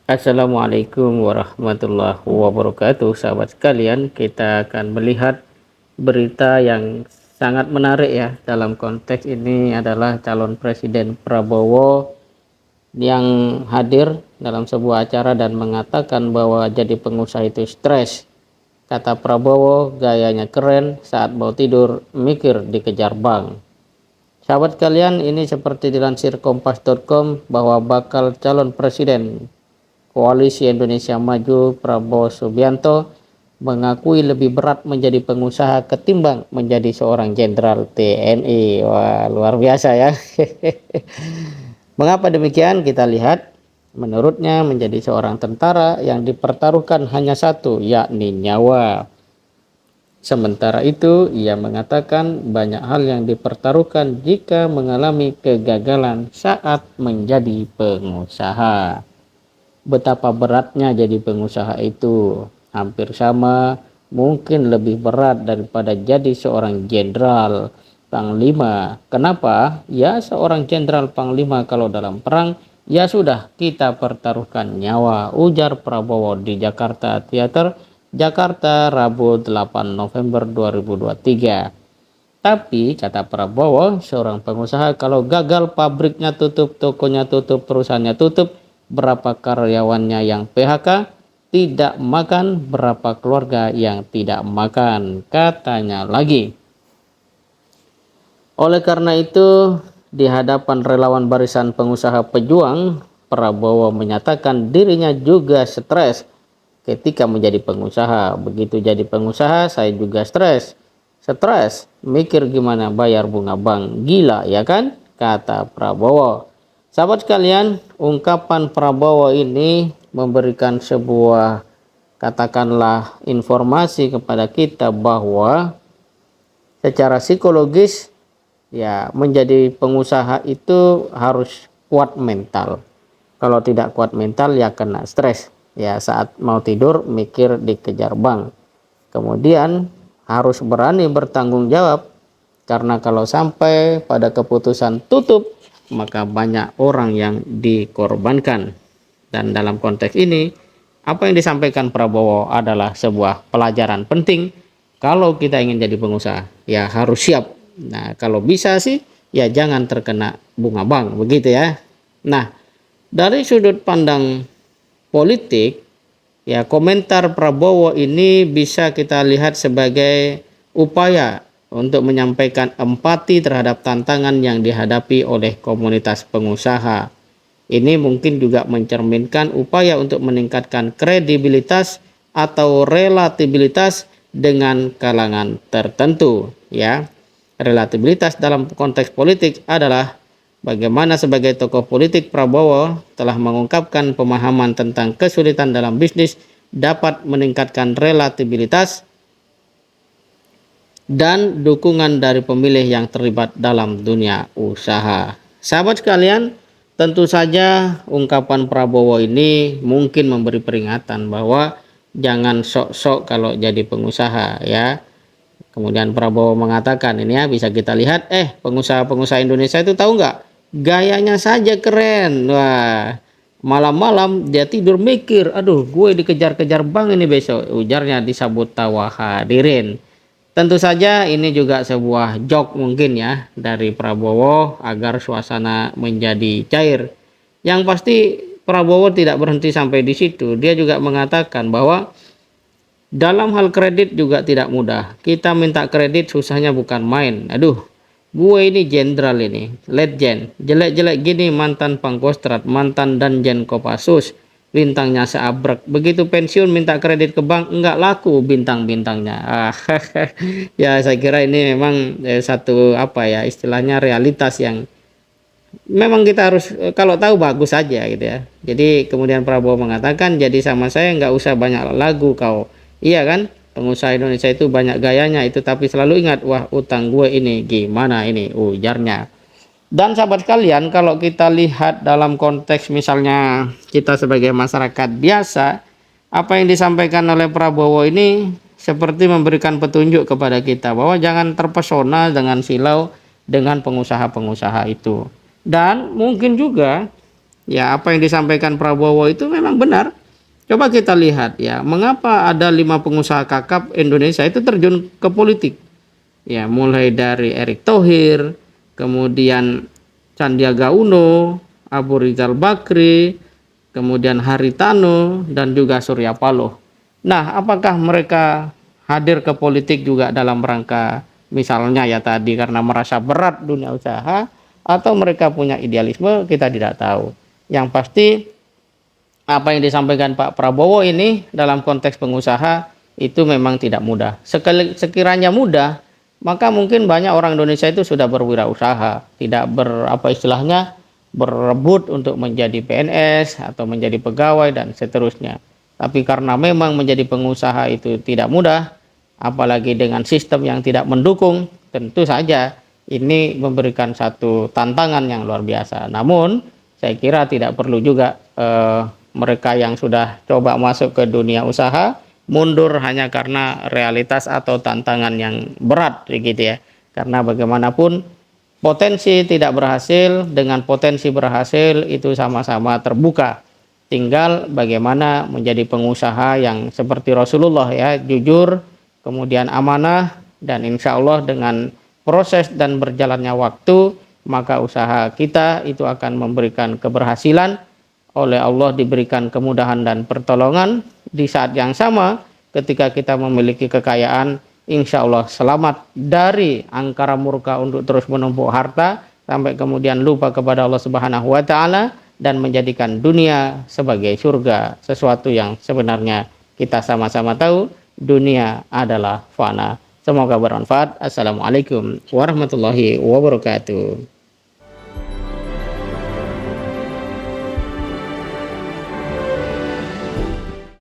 Assalamualaikum warahmatullahi wabarakatuh. Sahabat sekalian, kita akan melihat berita yang sangat menarik ya. Dalam konteks ini adalah calon presiden Prabowo yang hadir dalam sebuah acara dan mengatakan bahwa jadi pengusaha itu stres. Kata Prabowo, gayanya keren, saat mau tidur mikir dikejar bank. Sahabat sekalian, ini seperti dilansir kompas.com bahwa bakal calon presiden Koalisi Indonesia Maju Prabowo Subianto mengakui lebih berat menjadi pengusaha ketimbang menjadi seorang jenderal TNI. Wah, luar biasa ya. Mengapa demikian? Kita lihat. Menurutnya menjadi seorang tentara yang dipertaruhkan hanya satu, yakni nyawa. Sementara itu, ia mengatakan banyak hal yang dipertaruhkan jika mengalami kegagalan saat menjadi pengusaha. Betapa beratnya jadi pengusaha itu, hampir sama, mungkin lebih berat daripada jadi seorang jenderal panglima. Kenapa? Ya, seorang jenderal panglima kalau dalam perang, ya sudah kita pertaruhkan nyawa, ujar Prabowo di Jakarta Theater, Jakarta, Rabu 8 November 2023. Tapi, kata Prabowo, seorang pengusaha kalau gagal pabriknya tutup, tokonya tutup, perusahaannya tutup, berapa karyawannya yang PHK, tidak makan, berapa keluarga yang tidak makan, katanya lagi. Oleh karena itu, di hadapan relawan barisan pengusaha pejuang, Prabowo menyatakan dirinya juga stres ketika menjadi pengusaha. Begitu jadi pengusaha, saya juga stres. Stres, mikir gimana bayar bunga bank. Gila ya kan? Kata Prabowo. Sahabat sekalian, ungkapan Prabowo ini memberikan sebuah, katakanlah, informasi kepada kita bahwa secara psikologis ya, menjadi pengusaha itu harus kuat mental. Kalau tidak kuat mental ya kena stres. Ya, saat mau tidur mikir dikejar bank. Kemudian harus berani bertanggung jawab, karena kalau sampai pada keputusan tutup, maka banyak orang yang dikorbankan. Dan dalam konteks ini, apa yang disampaikan Prabowo adalah sebuah pelajaran penting. Kalau kita ingin jadi pengusaha, ya harus siap. Nah, kalau bisa sih, ya jangan terkena bunga bank, begitu ya. Nah, dari sudut pandang politik, ya komentar Prabowo ini bisa kita lihat sebagai upaya untuk menyampaikan empati terhadap tantangan yang dihadapi oleh komunitas pengusaha. Ini mungkin juga mencerminkan upaya untuk meningkatkan kredibilitas atau relatibilitas dengan kalangan tertentu, ya. Relatibilitas dalam konteks politik adalah bagaimana sebagai tokoh politik Prabowo telah mengungkapkan pemahaman tentang kesulitan dalam bisnis dapat meningkatkan relatibilitas dan dukungan dari pemilih yang terlibat dalam dunia usaha. Sahabat sekalian, tentu saja ungkapan Prabowo ini mungkin memberi peringatan bahwa jangan sok-sok kalau jadi pengusaha ya. Kemudian Prabowo mengatakan ini ya, bisa kita lihat, pengusaha-pengusaha Indonesia itu tahu nggak? Gayanya saja keren. Wah, malam-malam dia tidur mikir, aduh gue dikejar-kejar bank ini besok, ujarnya disambut tawa hadirin. Tentu saja ini juga sebuah joke mungkin ya dari Prabowo agar suasana menjadi cair. Yang pasti Prabowo tidak berhenti sampai di situ. Dia juga mengatakan bahwa dalam hal kredit juga tidak mudah. Kita minta kredit susahnya bukan main. Aduh, gue ini jenderal ini, legend. Jelek-jelek gini mantan Pangkostrat, mantan Danjen Kopassus, bintangnya seabrek. Begitu pensiun minta kredit ke bank, enggak laku bintang-bintangnya. Ya, saya kira ini memang satu apa ya, istilahnya realitas yang memang kita harus kalau tahu bagus saja gitu ya. Jadi kemudian Prabowo mengatakan, jadi sama saya nggak usah banyak lagu kau. Iya kan, pengusaha Indonesia itu banyak gayanya itu, tapi selalu ingat, wah utang gue ini gimana ini, ujarnya. Dan sahabat kalian, kalau kita lihat dalam konteks misalnya kita sebagai masyarakat biasa, apa yang disampaikan oleh Prabowo ini seperti memberikan petunjuk kepada kita bahwa jangan terpesona dengan silau dengan pengusaha-pengusaha itu. Dan mungkin juga Ya, apa yang disampaikan Prabowo itu memang benar. Coba kita lihat ya, mengapa ada 5 pengusaha kakap Indonesia itu terjun ke politik. Ya, mulai dari Erick Thohir, kemudian Sandiaga Uno, Abu Rizal Bakri, kemudian Haritano, dan juga Surya Paloh. Nah, apakah mereka hadir ke politik juga dalam rangka misalnya ya tadi karena merasa berat dunia usaha, atau mereka punya idealisme, kita tidak tahu. Yang pasti apa yang disampaikan Pak Prabowo ini dalam konteks pengusaha itu memang tidak mudah. Sekiranya mudah, maka mungkin banyak orang Indonesia itu sudah berwirausaha, tidak berapa istilahnya berebut untuk menjadi PNS atau menjadi pegawai dan seterusnya. Tapi karena memang menjadi pengusaha itu tidak mudah, apalagi dengan sistem yang tidak mendukung, tentu saja ini memberikan satu tantangan yang luar biasa. Namun saya kira tidak perlu juga mereka yang sudah coba masuk ke dunia usaha mundur hanya karena realitas atau tantangan yang berat begitu ya. Karena bagaimanapun potensi tidak berhasil dengan potensi berhasil itu sama-sama terbuka. Tinggal bagaimana menjadi pengusaha yang seperti Rasulullah ya, jujur, kemudian amanah, dan insya Allah dengan proses dan berjalannya waktu maka usaha kita itu akan memberikan keberhasilan, oleh Allah diberikan kemudahan dan pertolongan. Di saat yang sama ketika kita memiliki kekayaan, insya Allah selamat dari angkara murka untuk terus menumpuk harta sampai kemudian lupa kepada Allah Subhanahu wa taala dan menjadikan dunia sebagai surga, sesuatu yang sebenarnya kita sama-sama tahu dunia adalah fana. Semoga bermanfaat. Assalamualaikum warahmatullahi wabarakatuh.